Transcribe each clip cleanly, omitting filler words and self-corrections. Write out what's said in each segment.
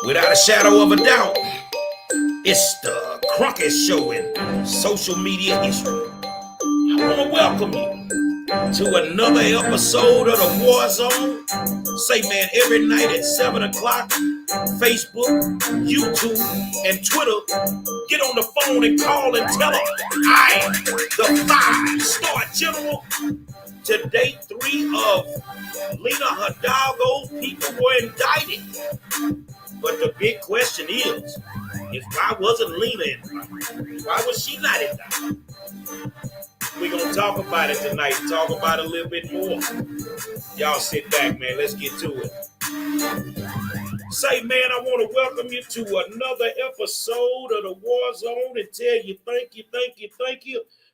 Without a shadow of a doubt, it's the Cronkite Show in social media history. I want to welcome you to another episode of the War Zone. Say, man, every night at 7 o'clock, Facebook, YouTube, and Twitter, get on the phone and call and tell them I am the 5-star general. Today, 3 of Lina Hidalgo's people were indicted. But the big question is why wasn't Lina indicted? Why was she not indicted? We're going to talk about it tonight, talk about it a little bit more. Y'all sit back, man. Let's get to it. Say, man, I want to welcome you to another episode of the War Zone and tell you thank you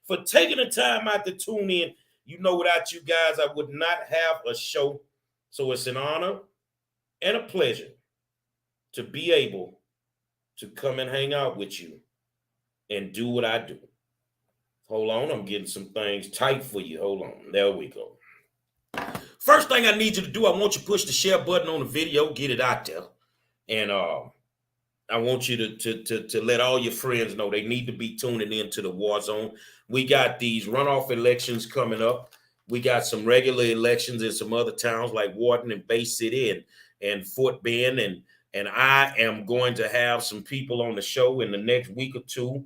for taking the time out to tune in. You know, without you guys, I would not have a show. So it's an honor and a pleasure to be able to come and hang out with you and do what I do. Hold on, I'm getting some things tight for you. Hold on, there we go. First thing I need you to do, I want you to push the share button on the video, get it out there. And I want you to let all your friends know they need to be tuning in to the War Zone. We got these runoff elections coming up. We got some regular elections in some other towns like Wharton and Bay City and Fort Bend. And I am going to have some people on the show in the next week or two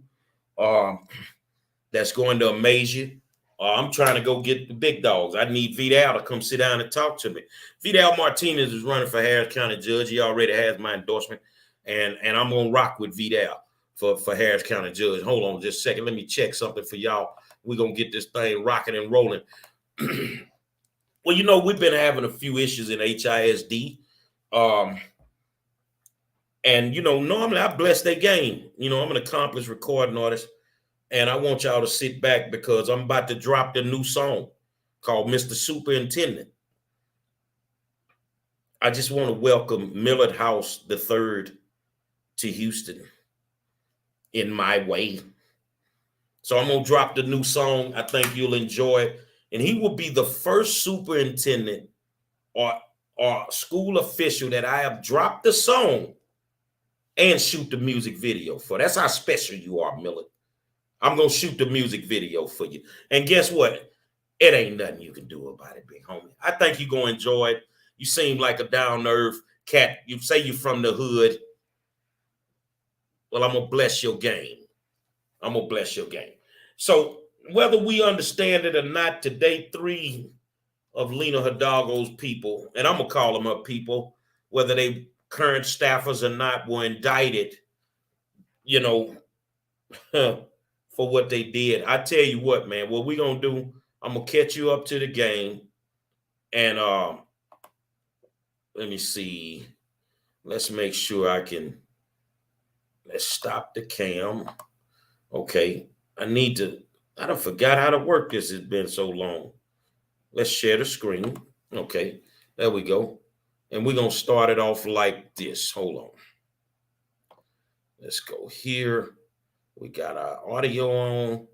that's going to amaze you. I'm trying to go get the big dogs. I need Vidal to come sit down and talk to me. Vidal Martinez is running for Harris County Judge. He already has my endorsement. And I'm going to rock with Vidal for Harris County Judge. Hold on just a second. Let me check something for y'all. We're going to get this thing rocking and rolling. Well, you know, we've been having a few issues in HISD. And, you know, normally I bless their game. You know, I'm an accomplished recording artist. And I want y'all to sit back because I'm about to drop the new song called Mr. Superintendent. I just want to welcome Millard House III to Houston in my way. So I'm going to drop the new song. I think you'll enjoy it. And he will be the first superintendent or school official that I have dropped the song and shoot the music video for. That's how special you are, Millard. I'm going to shoot the music video for you. And guess what? It ain't nothing you can do about it, big homie. I think you're going to enjoy it. You seem like a down-to-earth cat. You say you're from the hood. Well, I'm going to bless your game. I'm going to bless your game. So whether we understand it or not, today 3 of Lina Hidalgo's people, and I'm going to call them up people, whether they current staffers or not, were indicted, you know, for what they did. I tell you what, man, what we going to do, I'm going to catch you up to the game. And let me see. Let's make sure let's stop the cam. Okay. I done forgot how to work this. It's been so long. Let's share the screen. Okay. There we go. And we're going to start it off like this. Hold on. Let's go here. We got our audio on.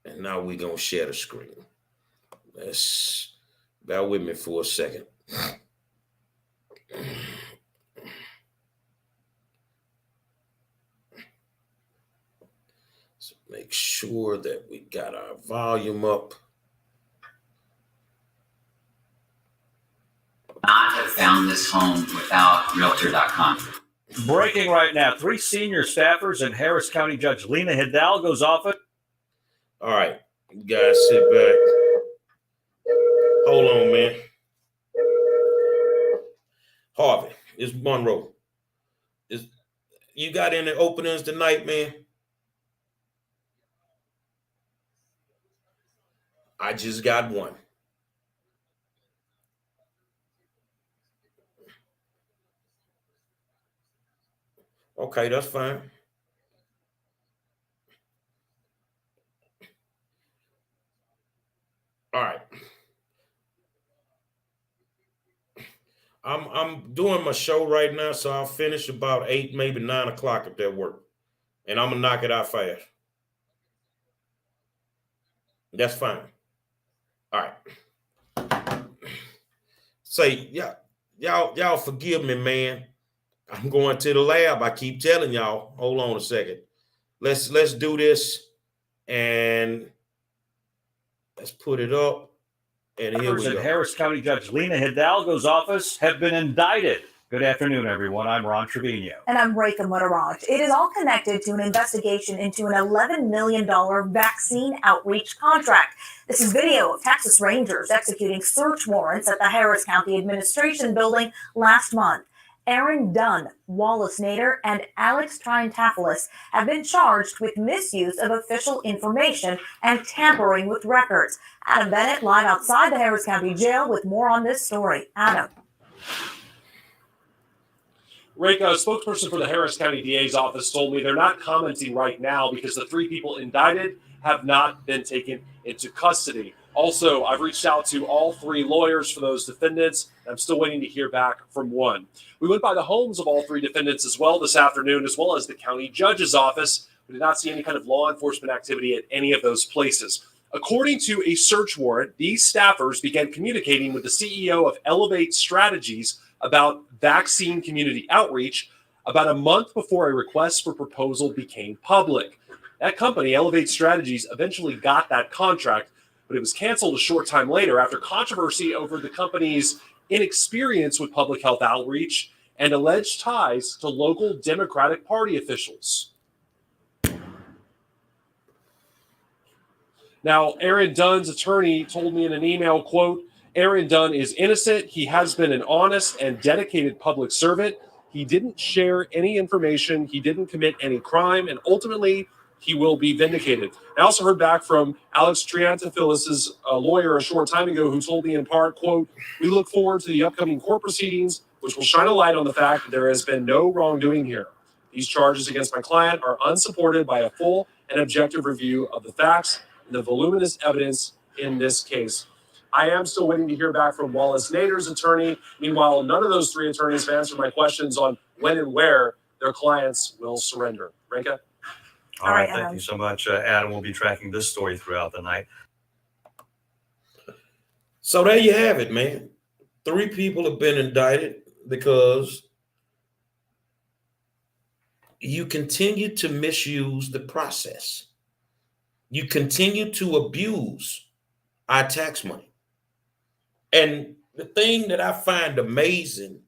And now we're going to share the screen. Let's bear with me for a second. So make sure that we got our volume up. Not have found this home without Realtor.com. Breaking right now, 3 senior staffers in Harris County Judge Lina Hidalgo's office. All right, you guys sit back. Hold on, man. Harvey, it's Monroe. You got any openings tonight, man? I just got one. Okay, that's fine. All right. I'm doing my show right now, so I'll finish about 8, maybe 9 o'clock if that works. And I'm gonna knock it out fast. That's fine. All right. Say, yeah, y'all forgive me, man. I'm going to the lab. I keep telling y'all. Hold on a second. Let's do this, and let's put it up. And here we And go. Harris County Judge Lina Hidalgo's office have been indicted. Good afternoon, everyone. I'm Ron Trevino. And I'm Reka Mutteraj. It is all connected to an investigation into an $11 million vaccine outreach contract. This is video of Texas Rangers executing search warrants at the Harris County Administration Building last month. Aaron Dunn, Wallace Nader, and Alex Triantafyllis have been charged with misuse of official information and tampering with records. Adam Bennett live outside the Harris County Jail with more on this story. Adam. Reka, a spokesperson for the Harris County DA's office told me they're not commenting right now because the 3 people indicted have not been taken into custody. Also, I've reached out to all 3 lawyers for those defendants. I'm still waiting to hear back from one. We went by the homes of all 3 defendants as well this afternoon, as well as the county judge's office. We did not see any kind of law enforcement activity at any of those places. According to a search warrant, these staffers began communicating with the CEO of Elevate Strategies about vaccine community outreach about a month before a request for proposal became public. That company, Elevate Strategies, eventually got that contract, but it was canceled a short time later after controversy over the company's inexperience with public health outreach and alleged ties to local Democratic Party officials. Now, Aaron Dunn's attorney told me in an email, quote, Aaron Dunn is innocent. He has been an honest and dedicated public servant. He didn't share any information. He didn't commit any crime. And ultimately, he will be vindicated. I also heard back from Alex Triantafyllis' lawyer a short time ago who told me in part, quote, we look forward to the upcoming court proceedings, which will shine a light on the fact that there has been no wrongdoing here. These charges against my client are unsupported by a full and objective review of the facts and the voluminous evidence in this case. I am still waiting to hear back from Wallace Nader's attorney. Meanwhile, none of those 3 attorneys have answered my questions on when and where their clients will surrender. Reka? All right, thank you so much, Adam. We'll be tracking this story throughout the night. So there you have it, man. 3 people have been indicted because you continue to misuse the process. You continue to abuse our tax money. And the thing that I find amazing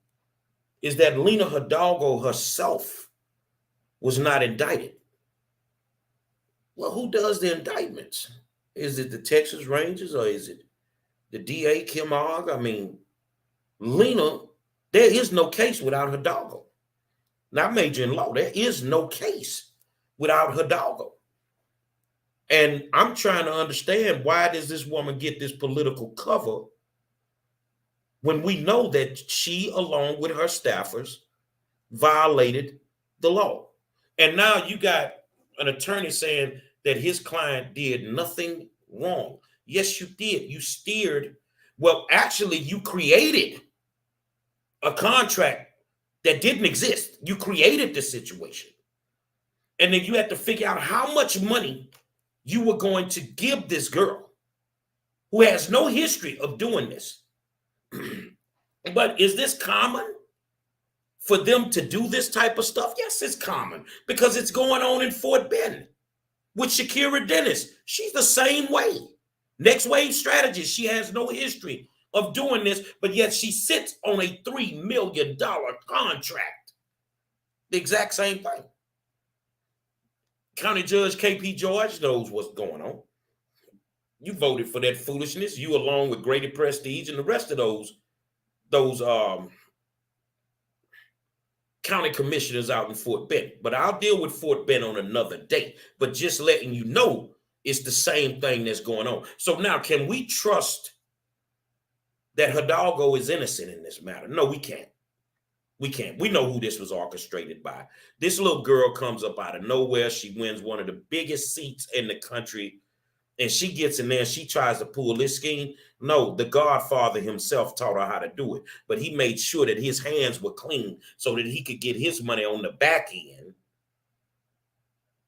is that Lina Hidalgo herself was not indicted. Well, who does the indictments? Is it the Texas Rangers or is it the DA, Kim Ogg? I mean, Lina, there is no case without Hidalgo. Now, I major in law. There is no case without Hidalgo. And I'm trying to understand, why does this woman get this political cover when we know that she, along with her staffers, violated the law? And now you got an attorney saying that his client did nothing wrong. Yes, you did. You steered. Well, actually, you created a contract that didn't exist. You created the situation. And then you had to figure out how much money you were going to give this girl who has no history of doing this. But is this common for them to do this type of stuff? Yes, it's common because it's going on in Fort Bend with Shakira Dennis. She's the same way. Next Wave Strategist, she has no history of doing this, but yet she sits on a $3 million contract. The exact same thing. County Judge KP George knows what's going on. You voted for that foolishness. You, along with Grady Prestige and the rest of those county commissioners out in Fort Bend. But I'll deal with Fort Bend on another day. But just letting you know, it's the same thing that's going on. So now, can we trust that Hidalgo is innocent in this matter? No, we can't. We can't. We know who this was orchestrated by. This little girl comes up out of nowhere. She wins one of the biggest seats in the country. And she gets in there and she tries to pull this scheme. No, the Godfather himself taught her how to do it. But he made sure that his hands were clean so that he could get his money on the back end.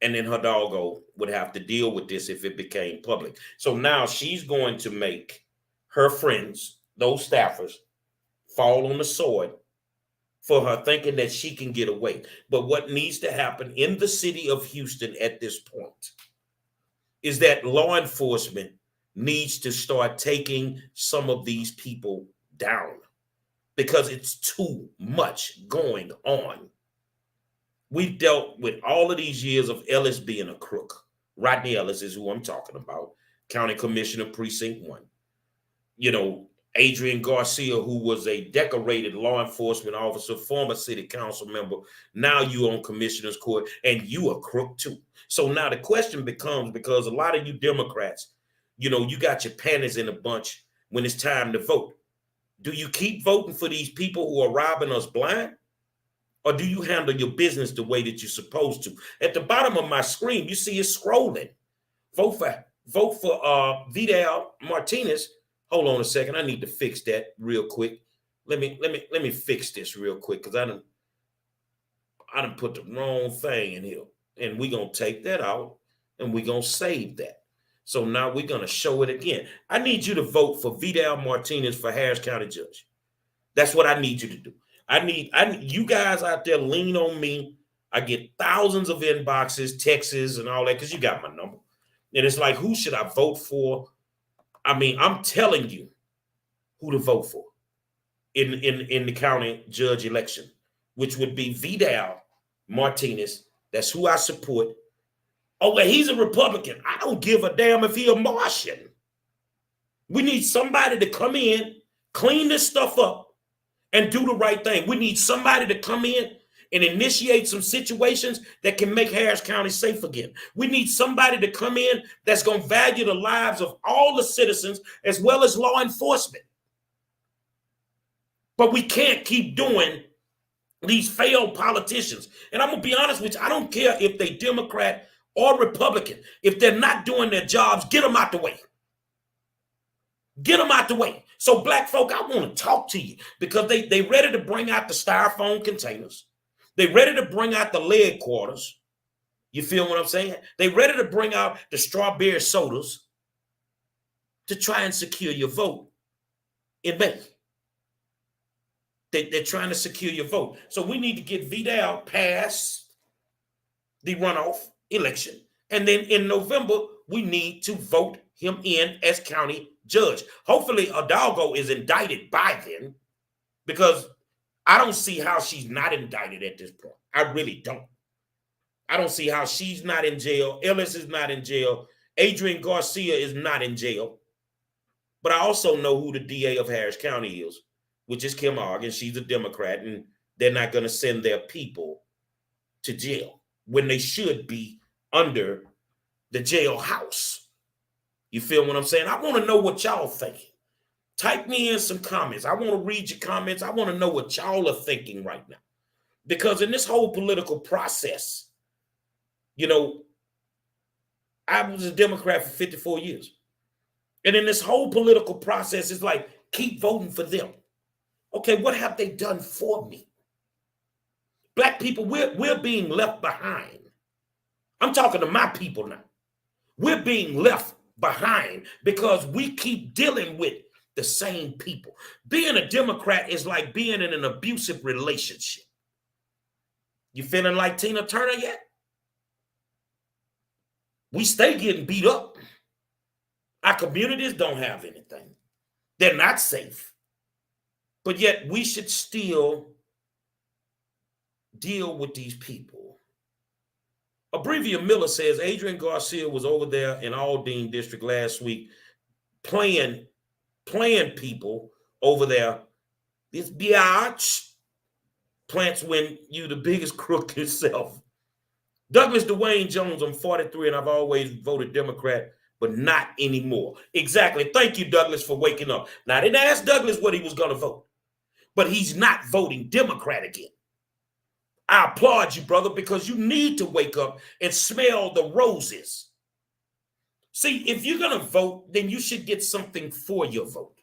And then Hidalgo would have to deal with this if it became public. So now she's going to make her friends, those staffers, fall on the sword for her thinking that she can get away. But what needs to happen in the city of Houston at this point is that law enforcement needs to start taking some of these people down because it's too much going on. We've dealt with all of these years of Ellis being a crook. Rodney Ellis is who I'm talking about, County Commissioner Precinct 1. You know, Adrian Garcia, who was a decorated law enforcement officer, former city council member. Now you on commissioner's court and you a crook too. So now the question becomes, because a lot of you Democrats, you know, you got your panties in a bunch when it's time to vote. Do you keep voting for these people who are robbing us blind? Or do you handle your business the way that you're supposed to? At the bottom of my screen, you see it scrolling. Vote for Vidal Martinez. Hold on a second. I need to fix that real quick. Let me fix this real quick because I done put the wrong thing in here. And we're gonna take that out and we're gonna save that. So now we're gonna show it again. I need you to vote for Vidal Martinez for Harris County Judge. That's what I need you to do. I need you guys out there lean on me. I get thousands of inboxes, texts, and all that because you got my number. And it's like, who should I vote for? I mean, I'm telling you who to vote for in the county judge election, which would be Vidal Martinez. That's who I support. Oh, well, he's a Republican. I don't give a damn if he's a Martian. We need somebody to come in, clean this stuff up, and do the right thing. We need somebody to come in and initiate some situations that can make Harris County safe again. We need somebody to come in that's going to value the lives of all the citizens as well as law enforcement. But we can't keep doing these failed politicians. And I'm going to be honest with you, I don't care if they Democrat or Republican. If they're not doing their jobs, get them out the way. Get them out the way. So black folk, I want to talk to you because they ready to bring out the styrofoam containers. They ready to bring out the leg quarters. You feel what I'm saying? They ready to bring out the strawberry sodas to try and secure your vote in May. They're trying to secure your vote. So we need to get Vidal past the runoff election. And then in November, we need to vote him in as county judge. Hopefully Hidalgo is indicted by then, because I don't see how she's not indicted at this point. I really don't. I don't see how she's not in jail. Ellis is not in jail. Adrian Garcia is not in jail. But I also know who the DA of Harris County is, which is Kim Ogg, and she's a Democrat, and they're not going to send their people to jail when they should be under the jailhouse. You feel what I'm saying? I want to know what y'all thinking. Type me in some comments. I want to read your comments. I want to know what y'all are thinking right now. Because in this whole political process, you know, I was a Democrat for 54 years. And in this whole political process, it's like, keep voting for them. Okay, what have they done for me? Black people, we're being left behind. I'm talking to my people now. We're being left behind because we keep dealing with the same people. Being a Democrat is like being in an abusive relationship. You feeling like Tina Turner yet? We stay getting beat up. Our communities don't have anything. They're not safe. But yet we should still deal with these people. Abrevia Miller says Adrian Garcia was over there in Aldine District last week playing people over there. This biatch plants when you the biggest crook yourself. Douglas Dwayne Jones, I'm 43 and I've always voted Democrat, but not anymore. Exactly. Thank you, Douglas, for waking up. Now, I didn't ask Douglas what he was going to vote, but he's not voting Democrat again. I applaud you, brother, because you need to wake up and smell the roses. See, if you're going to vote, then you should get something for your vote.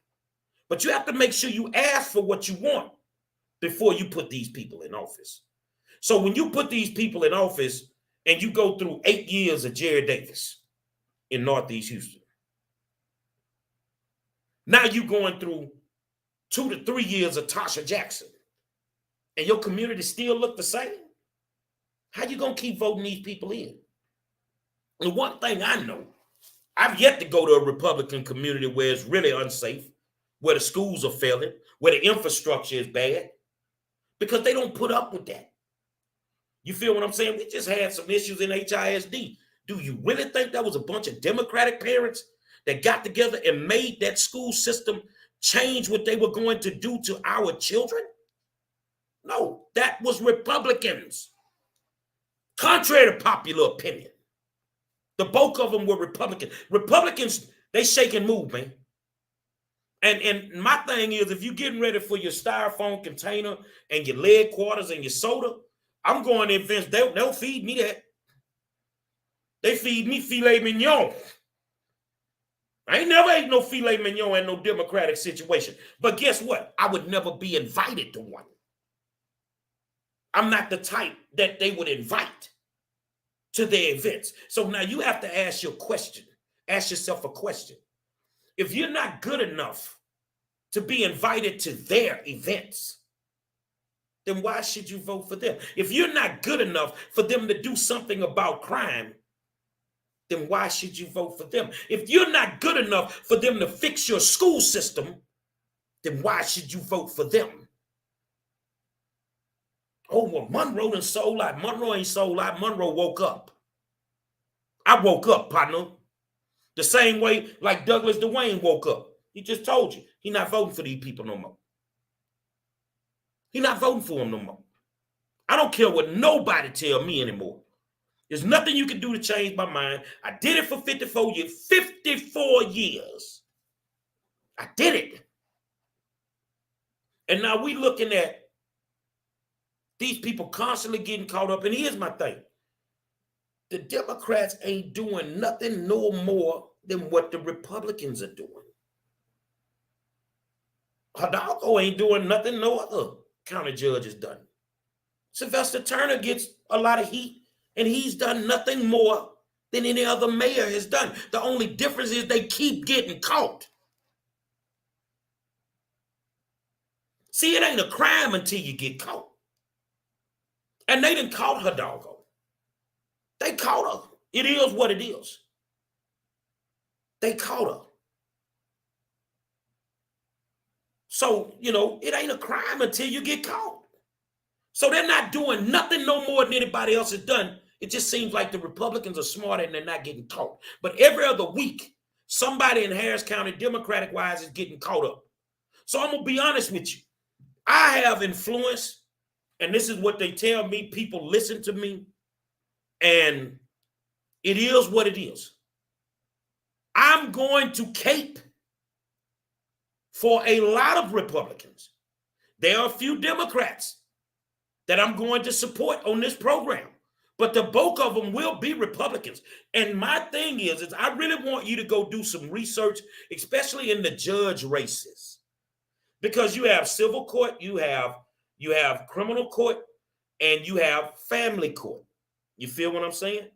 But you have to make sure you ask for what you want before you put these people in office. So when you put these people in office and you go through 8 years of Jerry Davis in Northeast Houston, now you're going through 2 to 3 years of Tasha Jackson, and your community still look the same? How you gonna keep voting these people in? And one thing I know, I've yet to go to a Republican community where it's really unsafe, where the schools are failing, where the infrastructure is bad, because they don't put up with that. You feel what I'm saying? We just had some issues in HISD. Do you really think that was a bunch of Democratic parents that got together and made that school system change what they were going to do to our children? No, that was Republicans. Contrary to popular opinion, the bulk of them were Republicans. Republicans, they shake and move, man. And my thing is, if you're getting ready for your styrofoam container and your leg quarters and your soda, I'm going to events. They'll feed me that. They feed me filet mignon. I ain't never ate no filet mignon in no Democratic situation. But guess what? I would never be invited to one. I'm not the type that they would invite to their events. So now you have to ask yourself a question. If you're not good enough to be invited to their events, then why should you vote for them? If you're not good enough for them to do something about crime, then why should you vote for them? If you're not good enough for them to fix your school system, then why should you vote for them? Oh, well, Monroe done sold out. Monroe ain't sold out. Monroe woke up. I woke up, partner. The same way like Douglas DeWayne woke up. He just told you he not voting for these people no more. He not voting for them no more. I don't care what nobody tell me anymore. There's nothing you can do to change my mind. I did it for 54 years. 54 years. I did it. And now we looking at these people constantly getting caught up. And here's my thing. The Democrats ain't doing nothing no more than what the Republicans are doing. Hidalgo ain't doing nothing no other county judge has done. Sylvester Turner gets a lot of heat, and he's done nothing more than any other mayor has done. The only difference is they keep getting caught. See, it ain't a crime until you get caught. And they didn't caught Hidalgo. They caught her. It is what it is. They caught her. So, it ain't a crime until you get caught. So they're not doing nothing no more than anybody else has done. It just seems like the Republicans are smarter and they're not getting caught. But every other week, somebody in Harris County, Democratic-wise, is getting caught up. So I'm going to be honest with you. I have influence, and this is what they tell me. People listen to me, and it is what it is. I'm going to cape for a lot of Republicans. There are a few Democrats that I'm going to support on this program, but the bulk of them will be Republicans. And my thing is I really want you to go do some research, especially in the judge races, because you have civil court, you have criminal court, and you have family court. You feel what I'm saying?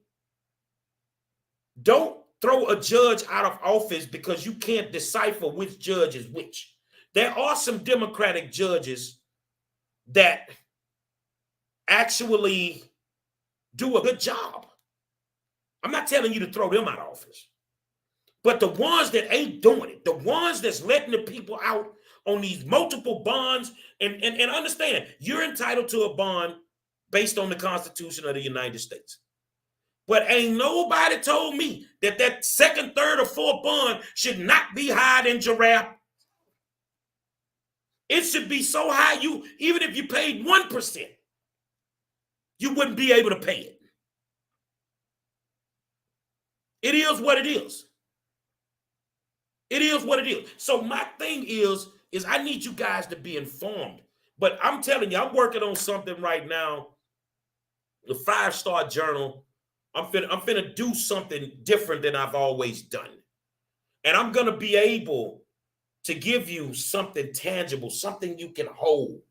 Don't throw a judge out of office because you can't decipher which judge is which. There are some Democratic judges that actually do a good job. I'm not telling you to throw them out of office. But the ones that ain't doing it, the ones that's letting the people out on these multiple bonds, and understand, you're entitled to a bond based on the Constitution of the United States. But ain't nobody told me that second, third, or fourth bond should not be higher than giraffe. It should be so high, even if you paid 1%, you wouldn't be able to pay it. It is what it is. It is what it is. So my thing is I need you guys to be informed. But I'm telling you, I'm working on something right now. The 5-Star Journal. I'm finna do something different than I've always done. And I'm gonna be able to give you something tangible, something you can hold,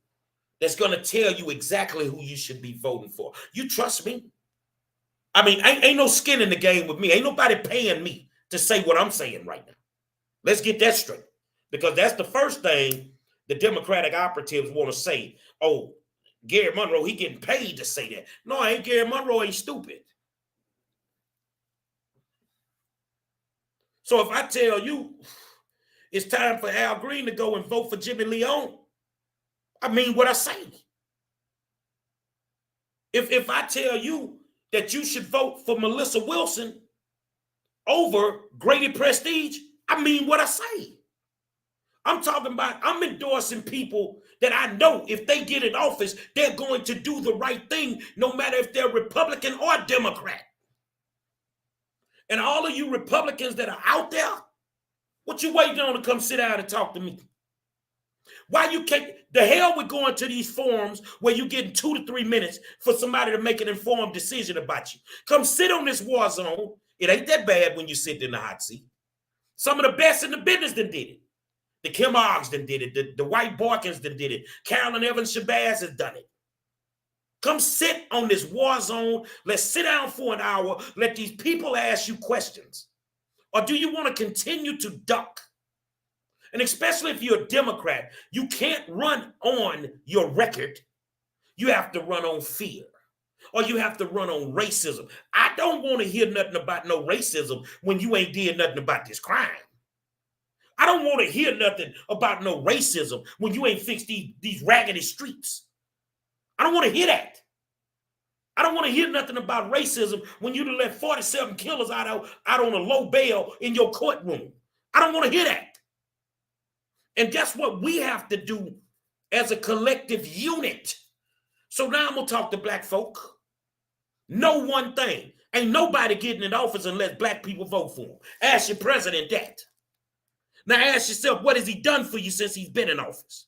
that's gonna tell you exactly who you should be voting for. You trust me? I mean, ain't no skin in the game with me. Ain't nobody paying me to say what I'm saying right now. Let's get that straight. Because that's the first thing the Democratic operatives want to say, oh, Gary Monroe, he getting paid to say that. No, ain't Gary Monroe ain't stupid. So if I tell you it's time for Al Green to go and vote for Jimmy Leone, I mean what I say. If I tell you that you should vote for Melissa Wilson over Grady Prestige, I mean what I say. I'm talking about, I'm endorsing people that I know if they get in office, they're going to do the right thing, no matter if they're Republican or Democrat. And all of you Republicans that are out there, what you waiting on to come sit down and talk to me? Why you can't, the hell with going to these forums where you getting 2 to 3 minutes for somebody to make an informed decision about you? Come sit on this war zone. It ain't that bad when you sit in the hot seat. Some of the best in the business done did it. The Kim Oggs done did it. The White Barkins done did it. Carolyn Evans Shabazz has done it. Come sit on this war zone. Let's sit down for an hour. Let these people ask you questions. Or do you want to continue to duck? And especially if you're a Democrat, you can't run on your record. You have to run on fear. Or you have to run on racism. I don't want to hear nothing about no racism when you ain't did nothing about this crime. I don't want to hear nothing about no racism when you ain't fixed these raggedy streets. I don't want to hear that. I don't want to hear nothing about racism when you let 47 killers out on a low bail in your courtroom. I don't want to hear that. And guess what we have to do as a collective unit? So now I'm going to talk to black folk. Know one thing. Ain't nobody getting in office unless black people vote for him. Ask your president that. Now ask yourself, what has he done for you since he's been in office?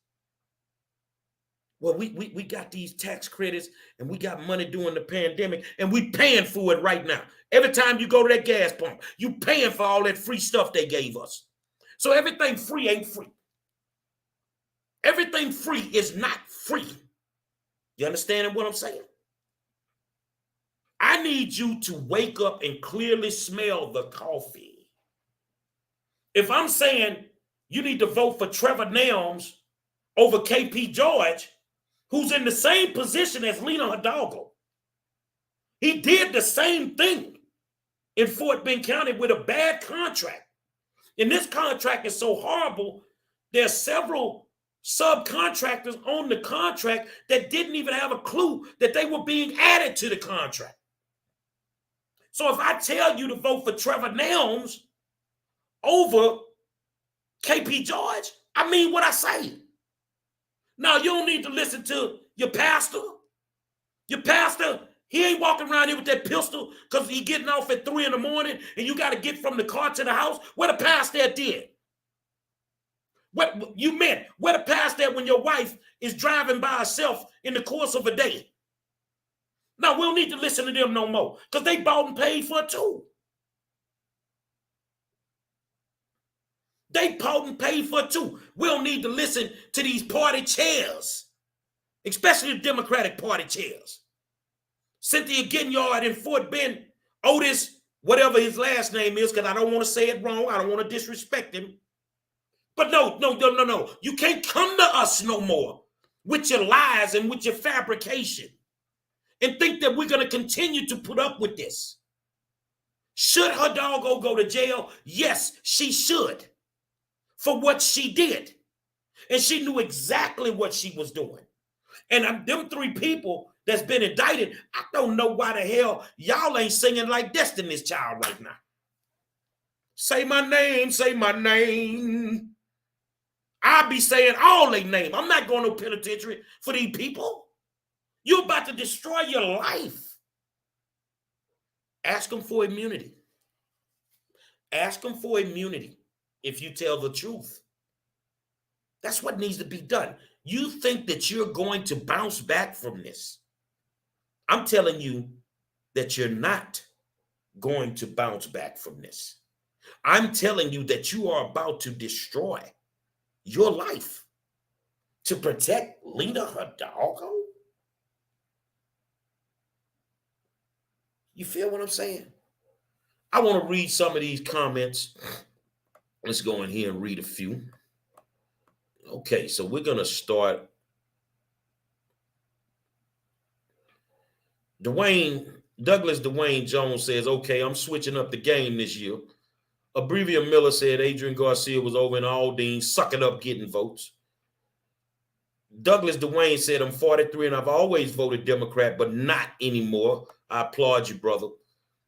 Well, we got these tax credits and we got money during the pandemic and we paying for it right now. Every time you go to that gas pump, you paying for all that free stuff they gave us. So everything free ain't free. Everything free is not free. You understand what I'm saying? I need you to wake up and clearly smell the coffee. If I'm saying you need to vote for Trevor Nelms over KP George, who's in the same position as Lina Hidalgo, he did the same thing in Fort Bend County with a bad contract. And this contract is so horrible, there are several subcontractors on the contract that didn't even have a clue that they were being added to the contract. So if I tell you to vote for Trevor Nelms over KP George, I mean what I say. Now, you don't need to listen to your pastor. Your pastor, he ain't walking around here with that pistol because he getting off at 3 in the morning and you got to get from the car to the house. Where the pastor at did? What you meant? Where the pastor at when your wife is driving by herself in the course of a day? Now, we don't need to listen to them no more because they bought and paid for it too. They bought and paid for it too. We don't need to listen to these party chairs, especially the Democratic Party chairs. Cynthia Ginyard in Fort Bend, Otis, whatever his last name is, because I don't want to say it wrong. I don't want to disrespect him. But no. You can't come to us no more with your lies and with your fabrication and think that we're going to continue to put up with this. Should Hidalgo go to jail? Yes, she should. For what she did. And she knew exactly what she was doing. And them 3 people that's been indicted, I don't know why the hell y'all ain't singing like Destiny's Child right now. Say my name, say my name. I'll be saying all their name. I'm not going to penitentiary for these people. You're about to destroy your life. Ask them for immunity. Ask them for immunity. If you tell the truth. That's what needs to be done. You think that you're going to bounce back from this. I'm telling you that you're not going to bounce back from this. I'm telling you that you are about to destroy your life to protect Lina Hidalgo. You feel what I'm saying? I want to read some of these comments. Let's go in here and read a few. Okay, so we're going to start. Douglas Dwayne Jones says, okay, I'm switching up the game this year. Abrevia Miller said Adrian Garcia was over in Aldine, sucking up, getting votes. Douglas Dwayne said, I'm 43 and I've always voted Democrat, but not anymore. I applaud you, brother.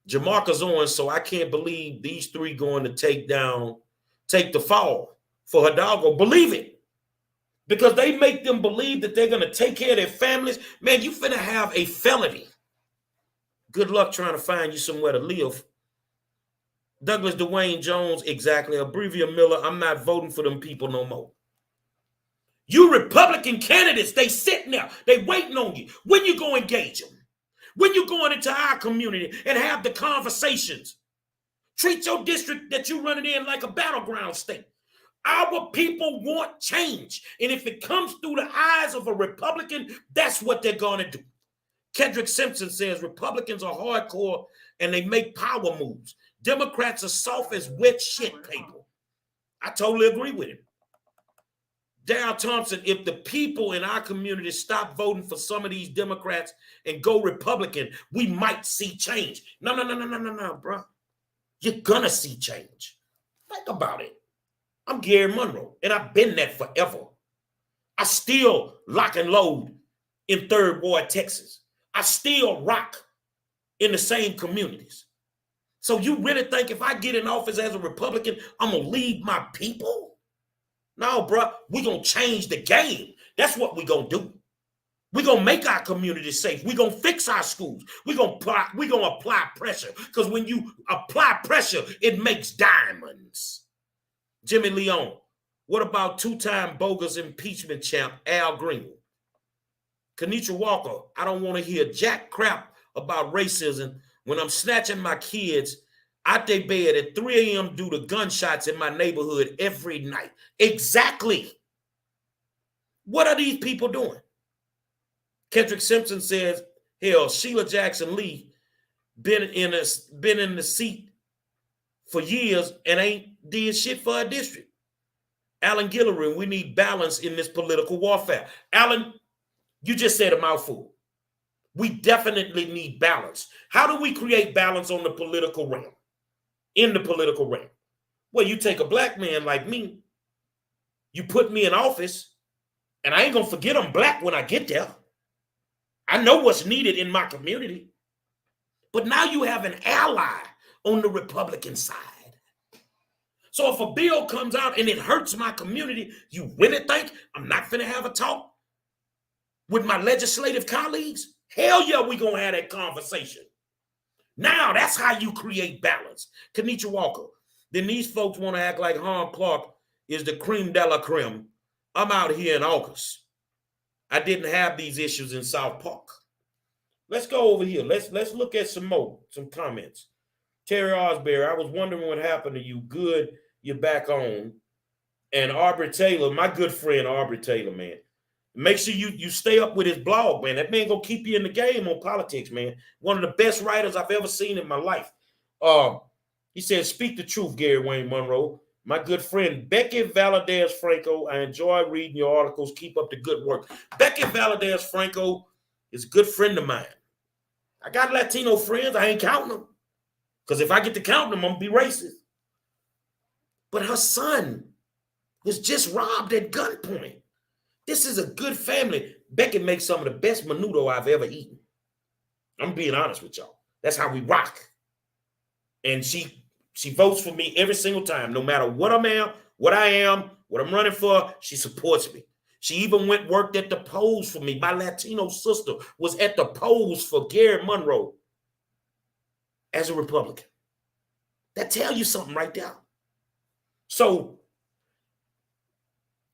Jamarcus Owens, so I can't believe these three going to take the fall for Hidalgo. Believe it. Because they make them believe that they're going to take care of their families. Man, you finna have a felony. Good luck trying to find you somewhere to live. Douglas Dwayne Jones, exactly. Abrevia Miller, I'm not voting for them people no more. You Republican candidates, they sitting there. They waiting on you. When you go engage them? When you going into our community and have the conversations? Treat your district that you running in like a battleground state. Our people want change. And if it comes through the eyes of a Republican, that's what they're going to do. Kendrick Simpson says Republicans are hardcore and they make power moves. Democrats are soft as wet shit paper. I totally agree with him. Darryl Thompson, if the people in our community stop voting for some of these Democrats and go Republican, we might see change. No, bro. You're gonna see change. Think about it. I'm Gary Monroe, and I've been that forever. I still lock and load in 3rd Ward, Texas. I still rock in the same communities. So you really think if I get in office as a Republican, I'm gonna leave my people? No, bro, we're going to change the game. That's what we're going to do. We're going to make our community safe. We're going to fix our schools. We're going to apply pressure, because when you apply pressure, it makes diamonds. Jimmy Leone, what about 2-time bogus impeachment champ Al Green? Kenitra Walker, I don't want to hear jack crap about racism when I'm snatching my kids out their bed at 3 a.m. due to gunshots in my neighborhood every night. Exactly. What are these people doing? Kendrick Simpson says, hell, Sheila Jackson Lee been in the seat for years and ain't did shit for her district. Alan Gillerin, we need balance in this political warfare. Alan, you just said a mouthful. We definitely need balance. How do we create balance on the political realm? In the political realm? Well, you take a black man like me, you put me in office, and I ain't gonna forget I'm black when I get there. I know what's needed in my community. But now you have an ally on the Republican side. So if a bill comes out and it hurts my community, you really think I'm not finna have a talk with my legislative colleagues? Hell yeah, we gonna have that conversation. Now that's how you create balance. Kenitra Walker, then these folks want to act like Harm Clark is the creme de la creme. I'm out here in August. I didn't have these issues in South Park. Let's go over here. Let's look at some comments. Terry Osbury, I was wondering what happened to you. Good, you're back on. And Aubrey Taylor, my good friend Aubrey Taylor, man. Make sure you stay up with his blog, man. That man gonna keep you in the game on politics, man. One of the best writers I've ever seen in my life. He said, speak the truth, Gary Wayne Monroe. My good friend, Becky Valadez Franco. I enjoy reading your articles. Keep up the good work. Becky Valadez Franco is a good friend of mine. I got Latino friends. I ain't counting them. Because if I get to count them, I'm going to be racist. But her son was just robbed at gunpoint. This is a good family. Becky makes some of the best menudo I've ever eaten. I'm being honest with y'all. That's how we rock. And she votes for me every single time, no matter what I am, what I'm running for, she supports me. She even worked at the polls for me. My Latino sister was at the polls for Gary Monroe as a Republican. That tell you something right there. So,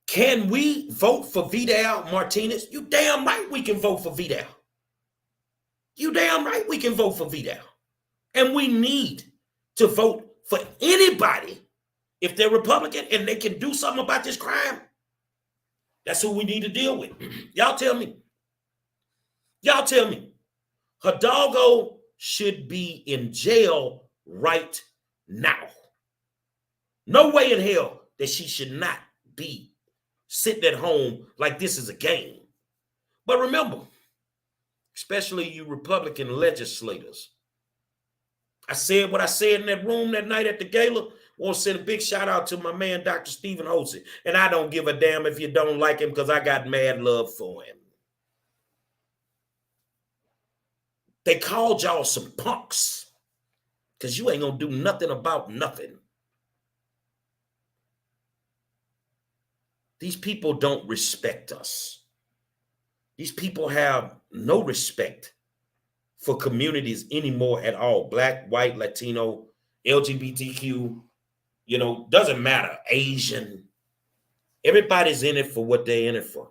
can we vote for Vidal Martinez? You damn right we can vote for Vidal. You damn right we can vote for Vidal. And we need to vote for anybody if they're Republican and they can do something about this crime. That's who we need to deal with. Y'all tell me. Y'all tell me. Hidalgo should be in jail right now. No way in hell that she should not be sitting at home like this is a game. But remember, especially you Republican legislators, I said what I said in that room that night at the gala. I want to send a big shout out to my man, Dr. Stephen Hosey. And I don't give a damn if you don't like him because I got mad love for him. They called y'all some punks because you ain't going to do nothing about nothing. These people don't respect us. These people have no respect for communities anymore at all. Black, white, Latino, LGBTQ, doesn't matter. Asian. Everybody's in it for what they're in it for.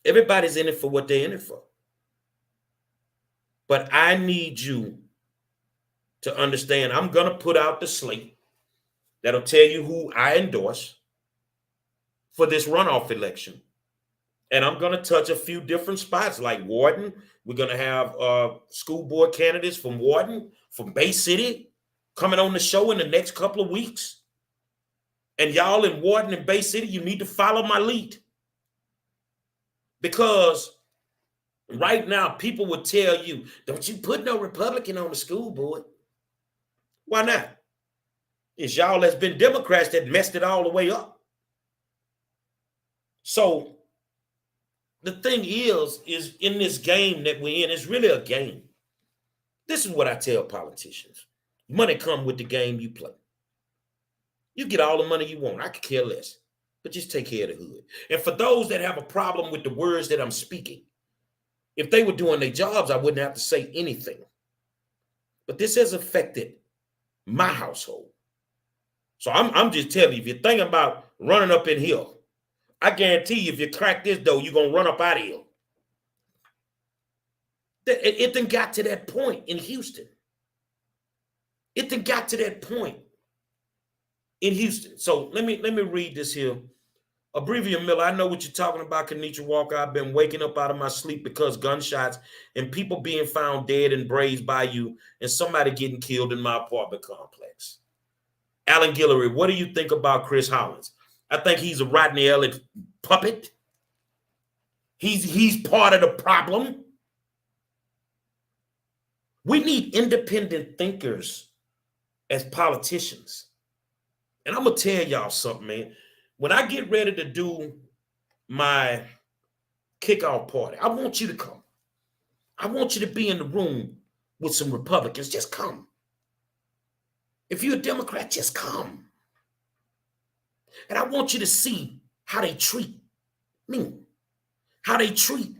Everybody's in it for what they're in it for. But I need you to understand, I'm going to put out the slate that'll tell you who I endorse for this runoff election. And I'm going to touch a few different spots like Warden. We're going to have school board candidates from Warden, from Bay City, coming on the show in the next couple of weeks. And y'all in Warden and Bay City, you need to follow my lead. Because right now, people would tell you, don't you put no Republican on the school board. Why not? It's y'all that's been Democrats that messed it all the way up. So the thing is in this game that we're in, it's really a game. This is what I tell politicians. Money come with the game you play. You get all the money you want. I could care less. But just take care of the hood. And for those that have a problem with the words that I'm speaking, if they were doing their jobs, I wouldn't have to say anything. But this has affected my household. So I'm just telling you, if you're thinking about running up in here, I guarantee you, if you crack this door, you're going to run up out of here. It then got to that point in Houston. It then got to that point in Houston. So let me read this here. Abrevia Miller, I know what you're talking about, Kenitra Walker. I've been waking up out of my sleep because gunshots and people being found dead and brazed by you and somebody getting killed in my apartment complex. Alan Guillory, what do you think about Chris Hollins? I think he's a Rodney Elliott puppet. He's part of the problem. We need independent thinkers as politicians. And I'm going to tell y'all something, man. When I get ready to do my kickoff party, I want you to come. I want you to be in the room with some Republicans. Just come. If you're a Democrat, just come. And I want you to see how they treat me, how they treat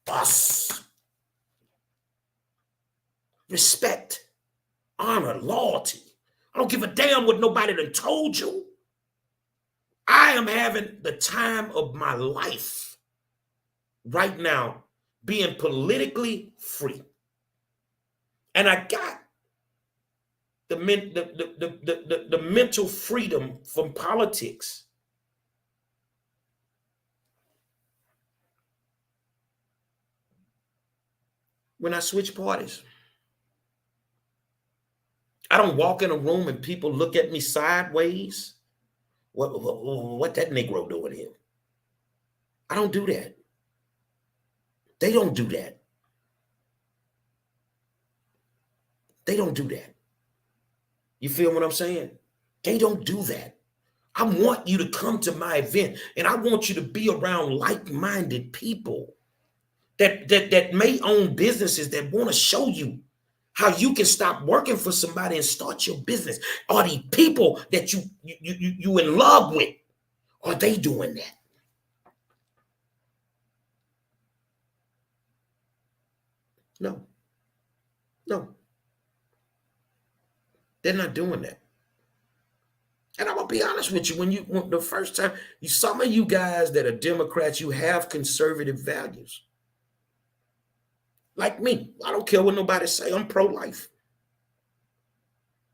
us. Respect, honor, loyalty. I don't give a damn what nobody done told you. I am having the time of my life right now, being politically free. And I got the mental freedom from politics. When I switch parties, I don't walk in a room and people look at me sideways. What that Negro doing here? I don't do that. They don't do that. They don't do that. You feel what I'm saying? They don't do that. I want you to come to my event and I want you to be around like-minded people that may own businesses that want to show you how you can stop working for somebody and start your business. Are the people that you in love with, are they doing that? No. They're not doing that. And I'm gonna be honest with you, when the first time, some of you guys that are Democrats, you have conservative values. Like me, I don't care what nobody say. I'm pro-life.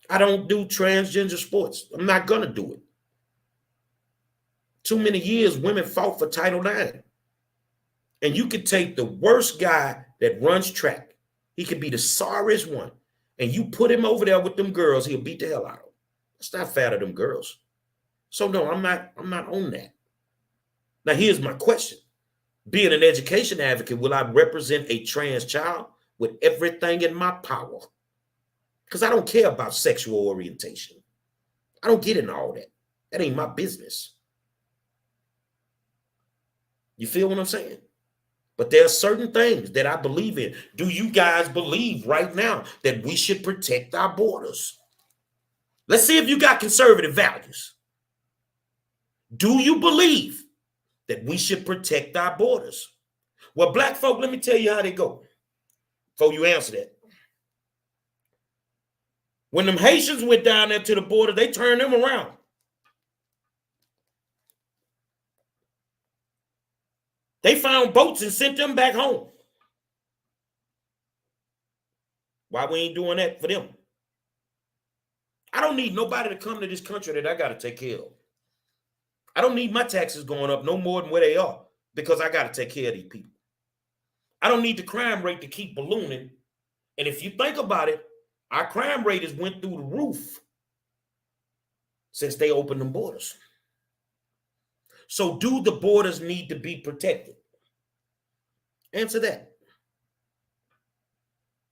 I don't do transgender sports. I'm not gonna do it. Too many years women fought for Title IX. And you could take the worst guy that runs track. He could be the sorriest one. And you put him over there with them girls, he'll beat the hell out of them. That's not fair to them girls. So no, I'm not on that. Now here's my question. Being an education advocate, will I represent a trans child with everything in my power? Because I don't care about sexual orientation. I don't get into all that. That ain't my business. You feel what I'm saying? But there are certain things that I believe in. Do you guys believe right now that we should protect our borders? Let's see if you got conservative values. Do you believe that we should protect our borders? Well, black folk, let me tell you how they go before you answer that. When them Haitians went down there to the border, they turned them around. They found boats and sent them back home. Why we ain't doing that for them? I don't need nobody to come to this country that I got to take care of. I don't need my taxes going up no more than where they are because I got to take care of these people. I don't need the crime rate to keep ballooning. And if you think about it, our crime rate has went through the roof since they opened them borders. So do the borders need to be protected? Answer that.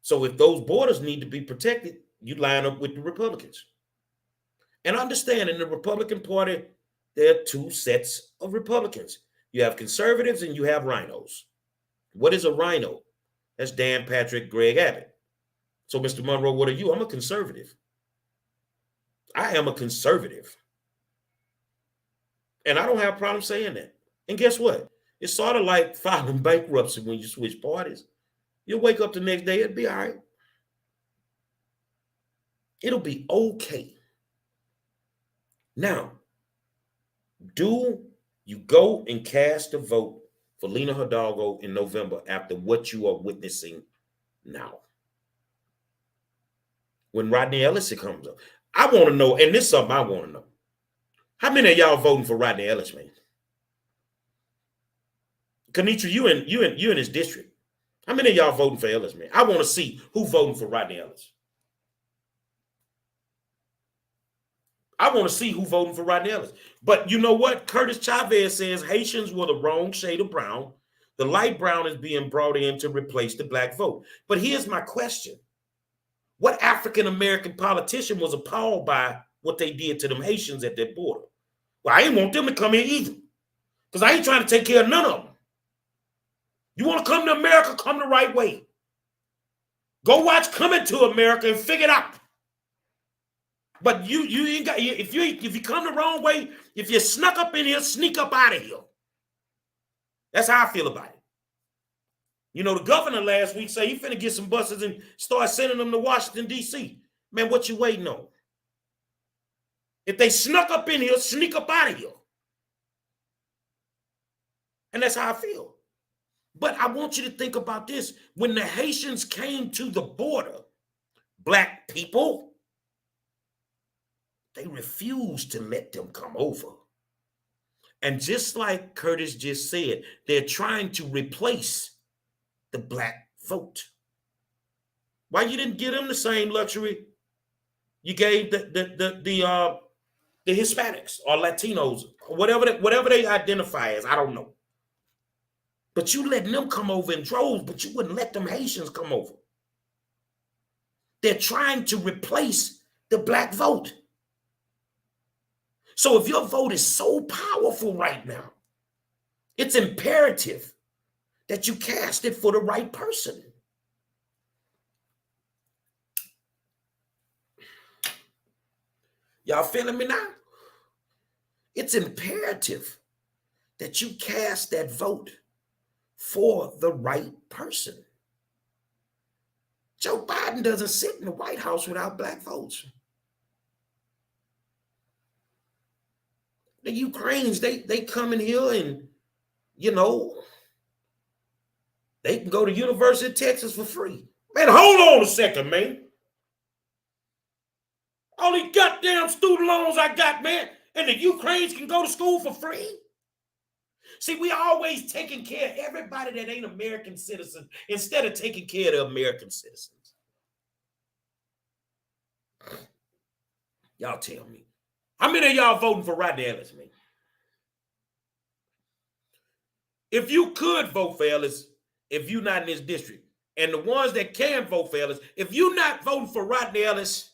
So if those borders need to be protected, you line up with the Republicans. And understand in the Republican Party, there are two sets of Republicans. You have conservatives and you have rhinos. What is a rhino? That's Dan Patrick, Greg Abbott. So Mr. Monroe, what are you? I'm a conservative. I am a conservative. And I don't have a problem saying that. And guess what? It's sort of like filing bankruptcy when you switch parties. You'll wake up the next day, it'll be all right. It'll be okay. Now, do you go and cast a vote for Lina Hidalgo in November after what you are witnessing now? When Rodney Ellis comes up, I want to know, and this is something I want to know. How many of y'all voting for Rodney Ellis, man? Kenitra, you in his district. How many of y'all voting for Ellis, man? I want to see who voting for Rodney Ellis. I want to see who voting for Rodney Ellis. But you know what? Curtis Chavez says Haitians were the wrong shade of brown. The light brown is being brought in to replace the black vote. But here's my question. What African-American politician was appalled by what they did to them Haitians at that border? Well, I ain't want them to come in either. Because I ain't trying to take care of none of them. You want to come to America, come the right way. Go watch Coming to America and figure it out. But you ain't got, if you come the wrong way, if you snuck up in here, sneak up out of here. That's how I feel about it. You know, the governor last week said he finna get some buses and start sending them to Washington, D.C. Man, what you waiting on? If they snuck up in here, sneak up out of here. And that's how I feel. But I want you to think about this. When the Haitians came to the border, black people, they refused to let them come over. And just like Curtis just said, they're trying to replace the black vote. Why you didn't give them the same luxury you gave the Hispanics or Latinos, or whatever they identify as? I don't know. But you letting them come over in droves, but you wouldn't let them Haitians come over. They're trying to replace the black vote. So if your vote is so powerful right now, it's imperative that you cast it for the right person. Y'all feeling me now? It's imperative that you cast that vote for the right person. Joe Biden doesn't sit in the White House without black votes. The Ukrainians, they come in here and, you know, they can go to University of Texas for free. Man, hold on a second, man. All these goddamn student loans I got, man, and the Ukrainians can go to school for free? See, we always taking care of everybody that ain't American citizens instead of taking care of the American citizens. Y'all tell me. How many of y'all voting for Rodney Ellis, man? If you could vote for Ellis, if you're not in this district, and the ones that can vote for Ellis, if you're not voting for Rodney Ellis,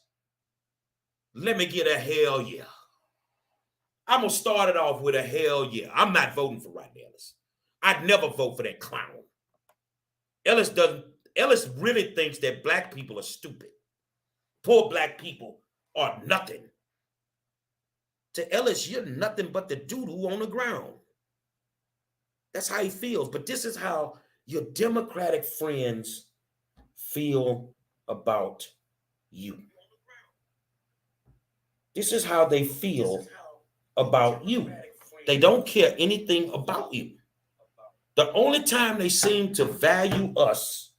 let me get a hell yeah. I'm going to start it off with a hell yeah. I'm not voting for Rodney Ellis. I'd never vote for that clown. Ellis really thinks that black people are stupid. Poor black people are nothing. To Ellis, you're nothing but the doo-doo on the ground. That's how he feels. But this is how your Democratic friends feel about you. This is how they feel about you. They don't care anything about you. The only time they seem to value us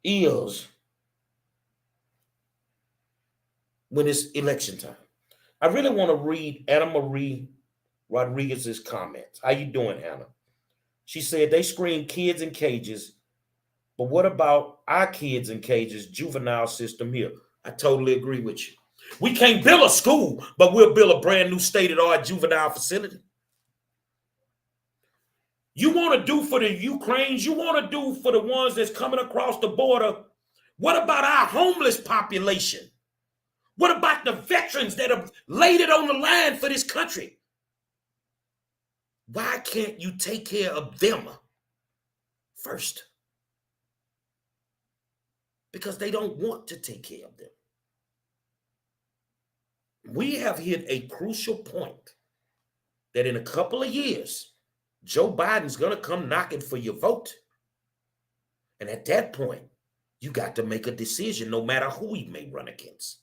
is when it's election time. I really want to read Anna Marie Rodriguez's comments. How you doing, Anna? She said they screen kids in cages, but what about our kids in cages, juvenile system here? I totally agree with you. We can't build a school, but we'll build a brand new state-of-the-art juvenile facility. You want to do for the Ukrainians, you want to do for the ones that's coming across the border. What about our homeless population? What about the veterans that have laid it on the line for this country? Why can't you take care of them first? Because they don't want to take care of them. We have hit a crucial point that in a couple of years, Joe Biden's going to come knocking for your vote. And at that point, you got to make a decision no matter who he may run against.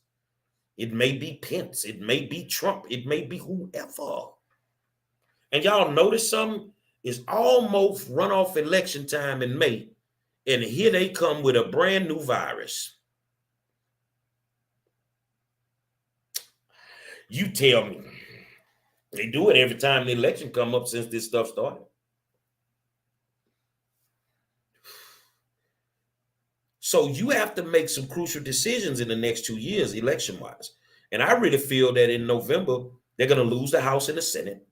It may be Pence. It may be Trump. It may be whoever. And y'all notice something? It's almost runoff election time in May. And here they come with a brand new virus. You tell me. They do it every time the election come up since this stuff started. So you have to make some crucial decisions in the next 2 years, election-wise. And I really feel that in November, they're going to lose the House and the Senate.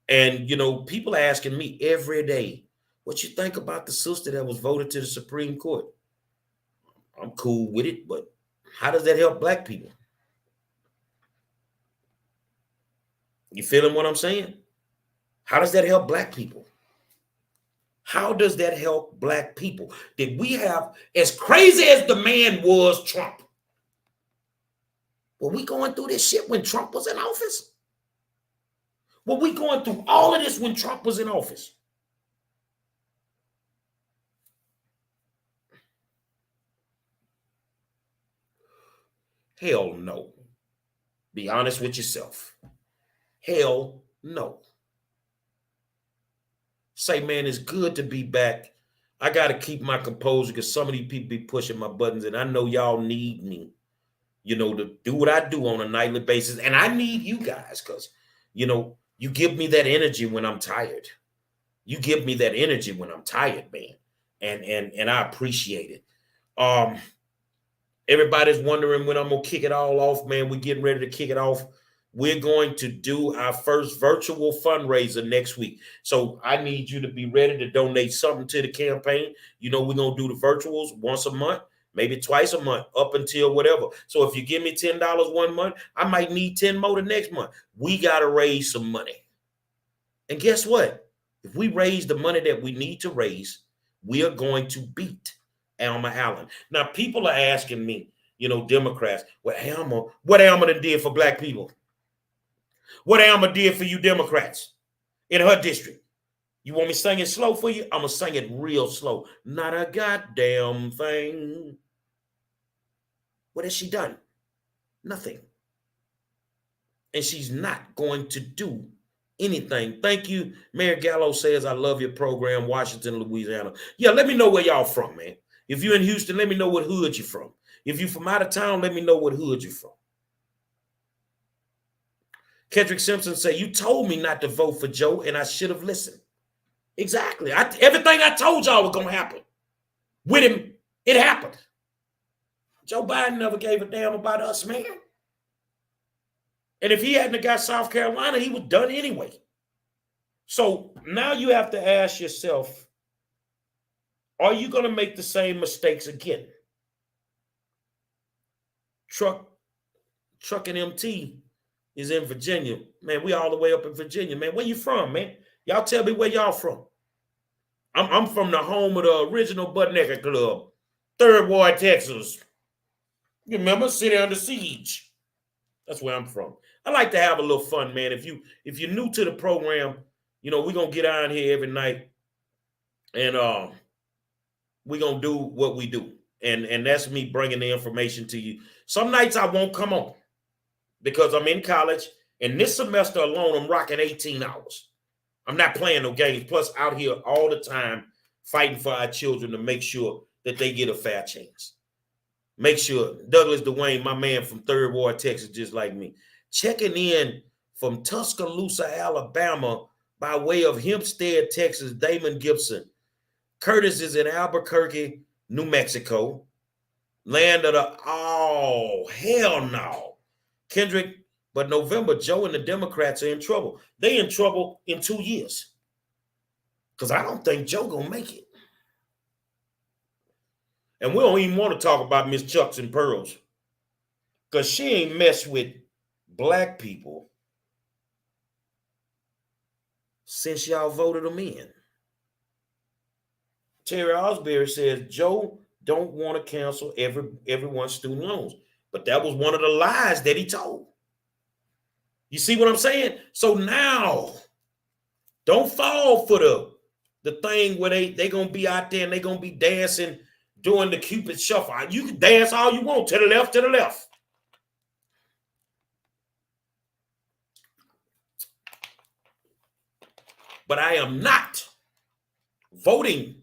And, you know, people are asking me every day, what you think about the sister that was voted to the Supreme Court? I'm cool with it, but how does that help black people? You feeling what I'm saying? How does that help black people? How does that help black people? Did we have, as crazy as the man was, Trump, were we going through this shit when Trump was in office? Were we going through all of this when Trump was in office? Hell no. Be honest with yourself. Hell no. Say, man, it's good to be back. I got to keep my composure because some of these people be pushing my buttons, and I know y'all need me, you know, to do what I do on a nightly basis. And I need you guys because, you know, you give me that energy when I'm tired. You give me that energy when I'm tired, man. And I appreciate it. Everybody's wondering when I'm going to kick it all off, man. We're getting ready to kick it off. We're going to do our first virtual fundraiser next week. So I need you to be ready to donate something to the campaign. You know, we're going to do the virtuals once a month, maybe twice a month, up until whatever. So if you give me $10 one month, I might need 10 more the next month. We got to raise some money. And guess what? If we raise the money that we need to raise, we are going to beat Alma Allen. Now, people are asking me, you know, Democrats, what Alma did for black people? What Alma did for you Democrats in her district? You want me to sing it slow for you? I'm going to sing it real slow. Not a goddamn thing. What has she done? Nothing. And she's not going to do anything. Thank you. Mayor Gallo says, I love your program, Washington, Louisiana. Yeah, let me know where y'all from, man. If you're in Houston, let me know what hood you're from. If you're from out of town, let me know what hood you're from. Kendrick Simpson said, you told me not to vote for Joe, and I should have listened. Exactly. Everything I told y'all was going to happen. With him, it happened. Joe Biden never gave a damn about us, man. And if he hadn't got South Carolina, he was done anyway. So now you have to ask yourself, are you going to make the same mistakes again? Truck and MT is in Virginia. Man, we all the way up in Virginia, man. Where you from, man? Y'all tell me where y'all from. I'm from the home of the original Butt Naked Club, 3rd Ward, Texas. You remember? City Under Siege. That's where I'm from. I like to have a little fun, man. If you're new to the program, you know, we're going to get on here every night and we're going to do what we do. And that's me bringing the information to you. Some nights I won't come on because I'm in college. And this semester alone, I'm rocking 18 hours. I'm not playing no games. Plus, out here all the time fighting for our children to make sure that they get a fair chance. Make sure Douglas Dwayne, my man from 3rd Ward, Texas, just like me, checking in from Tuscaloosa, Alabama, by way of Hempstead, Texas, Damon Gibson. Curtis is in Albuquerque, New Mexico. Land of the, oh, hell no. Kendrick, but November, Joe and the Democrats are in trouble. They in trouble in 2 years. Because I don't think Joe gonna make it. And we don't even want to talk about Miss Chucks and Pearls. Because she ain't messed with black people since y'all voted them in. Terry Osbury says Joe don't want to cancel everyone's student loans. But that was one of the lies that he told. You see what I'm saying? So now, don't fall for the thing where they going to be out there and they going to be dancing, doing the Cupid shuffle. You can dance all you want, to the left, to the left. But I am not voting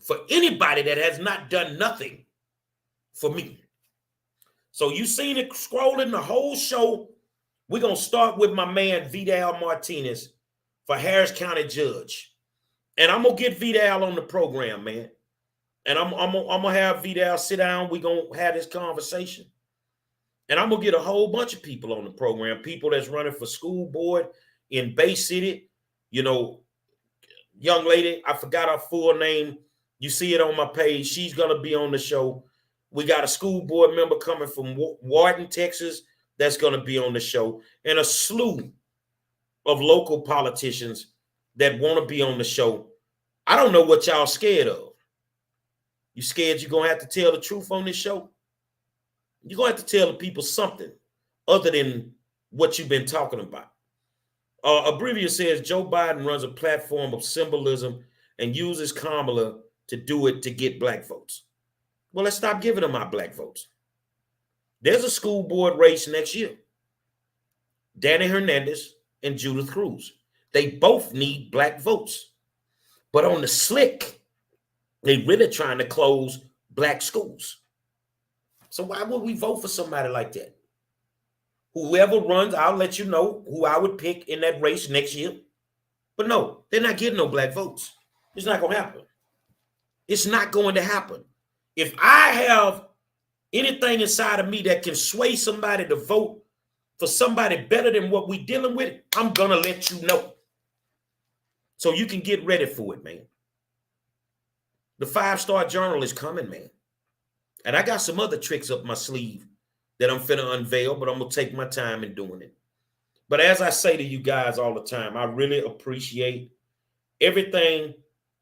for anybody that has not done nothing for me. So you seen it scrolling the whole show. We're going to start with my man Vidal Martinez for Harris County Judge. And I'm going to get Vidal on the program, man. And I'm going to have Vidal sit down. We're going to have this conversation. And I'm going to get a whole bunch of people on the program, people that's running for school board in Bay City. You know, young lady, I forgot her full name. You see it on my page. She's going to be on the show. We got a school board member coming from Wharton, Texas, that's going to be on the show. And a slew of local politicians that want to be on the show. I don't know what y'all scared of. You scared you're going to have to tell the truth on this show? You're going to have to tell the people something other than what you've been talking about. Abrevia says Joe Biden runs a platform of symbolism and uses Kamala to do it to get black votes. Well, let's stop giving them our black votes. There's a school board race next year. Danny Hernandez and Judith Cruz. They both need black votes. But on the slick, they really trying to close black schools. So why would we vote for somebody like that? Whoever runs, I'll let you know who I would pick in that race next year. But no, they're not getting no black votes. It's not going to happen. It's not going to happen. If I have anything inside of me that can sway somebody to vote for somebody better than what we're dealing with, I'm going to let you know. So you can get ready for it, man. The 5-Star Journal is coming, man. And I got some other tricks up my sleeve that I'm finna unveil, but I'm going to take my time in doing it. But as I say to you guys all the time, I really appreciate everything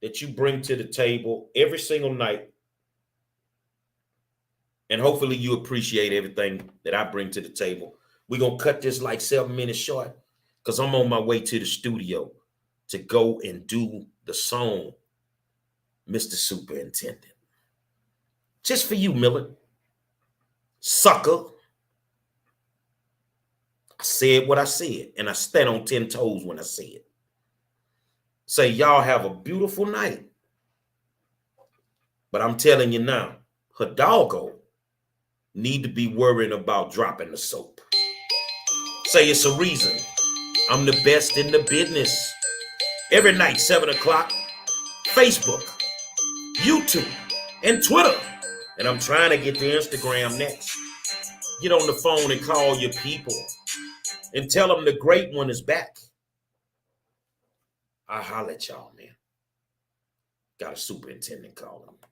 that you bring to the table every single night. And hopefully you appreciate everything that I bring to the table. We're going to cut this like 7 minutes short because I'm on my way to the studio to go and do the song, Mr. Superintendent. Just for you, Miller. Sucker. I said what I said, and I stand on 10 toes when I say it. Say, y'all have a beautiful night. But I'm telling you now, Hidalgo need to be worrying about dropping the soap. Say it's a reason. I'm the best in the business. Every night, 7 o'clock, Facebook, YouTube, and Twitter. And I'm trying to get to Instagram next. Get on the phone and call your people. and tell them the great one is back. I'll holler at y'all, man. Got a superintendent calling me.